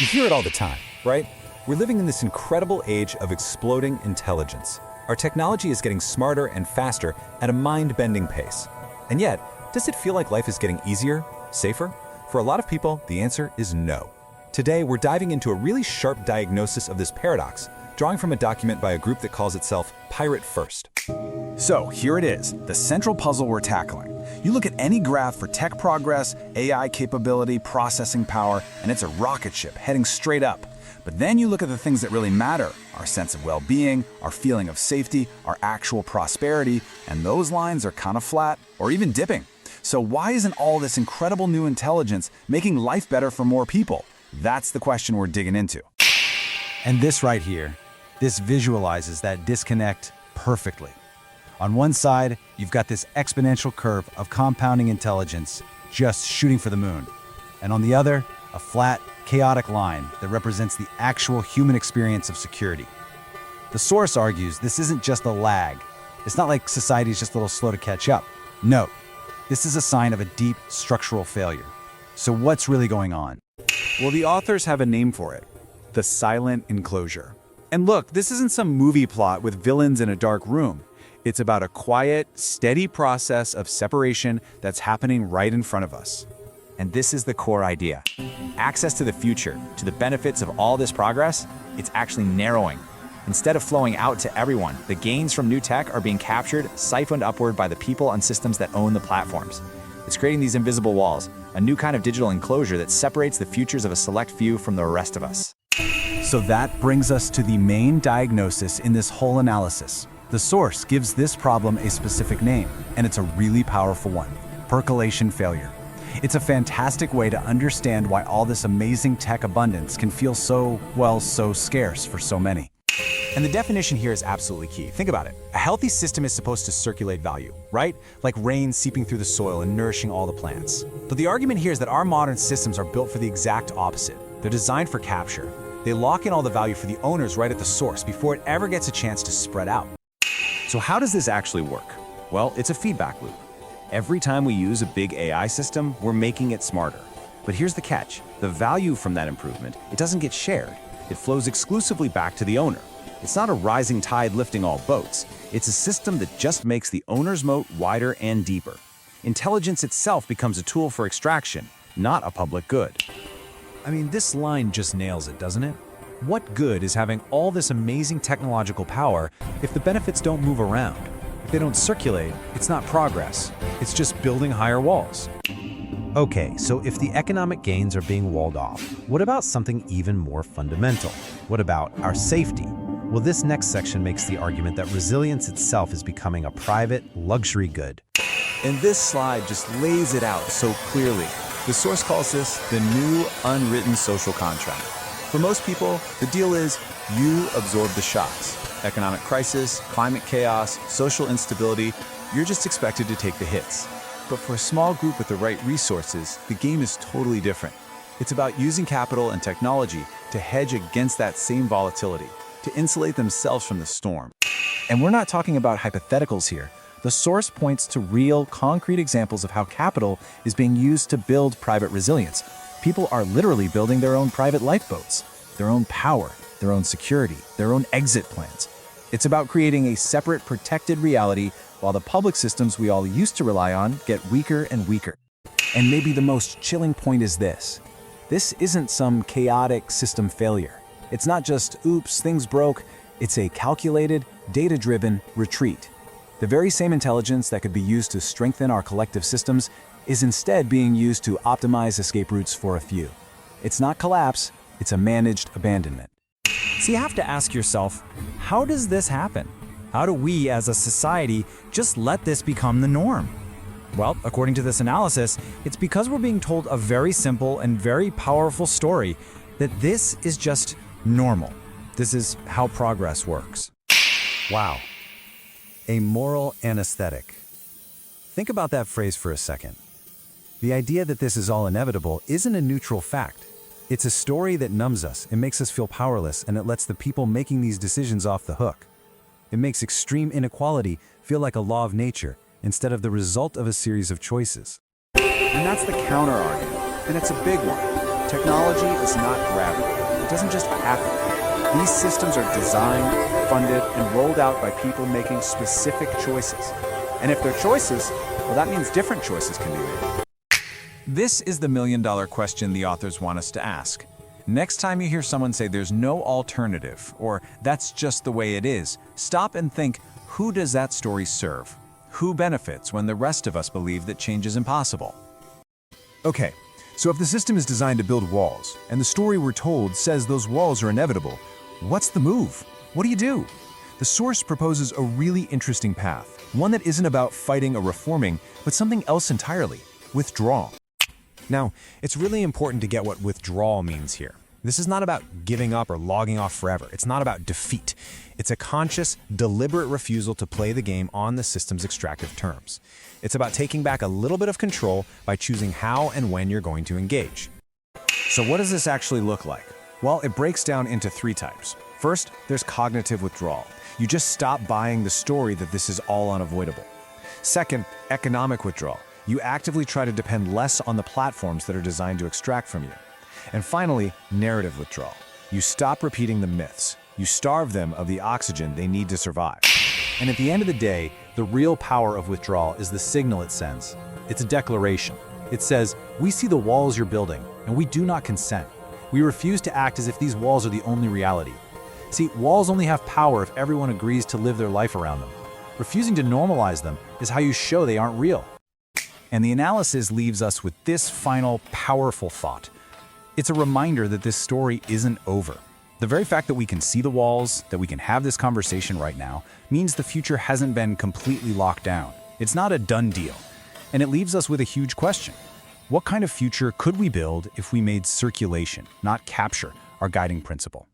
You hear it all the time, right? We're living in this incredible age of exploding intelligence. Our technology is getting smarter and faster at a mind-bending pace. And yet, does it feel like life is getting easier, safer? For a lot of people, the answer is no. Today, we're diving into a really sharp diagnosis of this paradox, drawing from a document by a group that calls itself Pirate First. So here it is, the central puzzle we're tackling. You look at any graph for tech progress, AI capability, processing power, and it's a rocket ship heading straight up. But then you look at the things that really matter, our sense of well-being, our feeling of safety, our actual prosperity, and those lines are kind of flat or even dipping. So why isn't all this incredible new intelligence making life better for more people? That's the question we're digging into. And this right here, this visualizes that disconnect perfectly. On one side, you've got this exponential curve of compounding intelligence just shooting for the moon. And on the other, a flat, chaotic line that represents the actual human experience of security. The source argues this isn't just a lag. It's not like society's just a little slow to catch up. No, this is a sign of a deep structural failure. So what's really going on? Well, the authors have a name for it, the silent enclosure. And look, this isn't some movie plot with villains in a dark room. It's about a quiet, steady process of separation that's happening right in front of us. And this is the core idea. Access to the future, to the benefits of all this progress, it's actually narrowing. Instead of flowing out to everyone, the gains from new tech are being captured, siphoned upward by the people and systems that own the platforms. It's creating these invisible walls, a new kind of digital enclosure that separates the futures of a select few from the rest of us. So that brings us to the main diagnosis in this whole analysis. The source gives this problem a specific name, and it's a really powerful one: percolation failure. It's a fantastic way to understand why all this amazing tech abundance can feel so scarce for so many. And the definition here is absolutely key. Think about it. A healthy system is supposed to circulate value, right? Like rain seeping through the soil and nourishing all the plants. But the argument here is that our modern systems are built for the exact opposite. They're designed for capture. They lock in all the value for the owners right at the source before it ever gets a chance to spread out. So how does this actually work? Well, it's a feedback loop. Every time we use a big AI system, we're making it smarter. But here's the catch. The value from that improvement, it doesn't get shared. It flows exclusively back to the owner. It's not a rising tide lifting all boats. It's a system that just makes the owner's moat wider and deeper. Intelligence itself becomes a tool for extraction, not a public good. I mean, this line just nails it, doesn't it? What good is having all this amazing technological power if the benefits don't move around? If they don't circulate, it's not progress. It's just building higher walls. Okay, so if the economic gains are being walled off, what about something even more fundamental? What about our safety? Well, this next section makes the argument that resilience itself is becoming a private luxury good. And this slide just lays it out so clearly. The source calls this the new unwritten social contract. For most people, the deal is you absorb the shocks. Economic crisis, climate chaos, social instability, you're just expected to take the hits. But for a small group with the right resources, the game is totally different. It's about using capital and technology to hedge against that same volatility, to insulate themselves from the storm. And we're not talking about hypotheticals here. The source points to real, concrete examples of how capital is being used to build private resilience. People are literally building their own private lifeboats, their own power, their own security, their own exit plans. It's about creating a separate, protected reality while the public systems we all used to rely on get weaker and weaker. And maybe the most chilling point is this. This isn't some chaotic system failure. It's not just, oops, things broke. It's a calculated, data-driven retreat. The very same intelligence that could be used to strengthen our collective systems is instead being used to optimize escape routes for a few. It's not collapse, it's a managed abandonment. So you have to ask yourself, how does this happen? How do we as a society just let this become the norm? Well, according to this analysis, it's because we're being told a very simple and very powerful story that this is just normal. This is how progress works. Wow. A moral anesthetic. Think about that phrase for a second. The idea that this is all inevitable isn't a neutral fact. It's a story that numbs us, it makes us feel powerless, and it lets the people making these decisions off the hook. It makes extreme inequality feel like a law of nature instead of the result of a series of choices. And that's the counter-argument, and it's a big one. Technology is not gravity. It doesn't just happen. These systems are designed, funded, and rolled out by people making specific choices. And if they're choices, well, that means different choices can be made. This is the million-dollar question the authors want us to ask. Next time you hear someone say there's no alternative, or that's just the way it is, stop and think, who does that story serve? Who benefits when the rest of us believe that change is impossible? Okay, so if the system is designed to build walls, and the story we're told says those walls are inevitable, what's the move? What do you do? The source proposes a really interesting path, one that isn't about fighting or reforming, but something else entirely: withdrawal. Now, it's really important to get what withdrawal means here. This is not about giving up or logging off forever. It's not about defeat. It's a conscious, deliberate refusal to play the game on the system's extractive terms. It's about taking back a little bit of control by choosing how and when you're going to engage. So what does this actually look like? Well, it breaks down into 3 types. First, there's cognitive withdrawal. You just stop buying the story that this is all unavoidable. Second, economic withdrawal. You actively try to depend less on the platforms that are designed to extract from you. And finally, narrative withdrawal. You stop repeating the myths. You starve them of the oxygen they need to survive. And at the end of the day, the real power of withdrawal is the signal it sends. It's a declaration. It says, we see the walls you're building, and we do not consent. We refuse to act as if these walls are the only reality. See, walls only have power if everyone agrees to live their life around them. Refusing to normalize them is how you show they aren't real. And the analysis leaves us with this final, powerful thought. It's a reminder that this story isn't over. The very fact that we can see the walls, that we can have this conversation right now, means the future hasn't been completely locked down. It's not a done deal. And it leaves us with a huge question. What kind of future could we build if we made circulation, not capture, our guiding principle?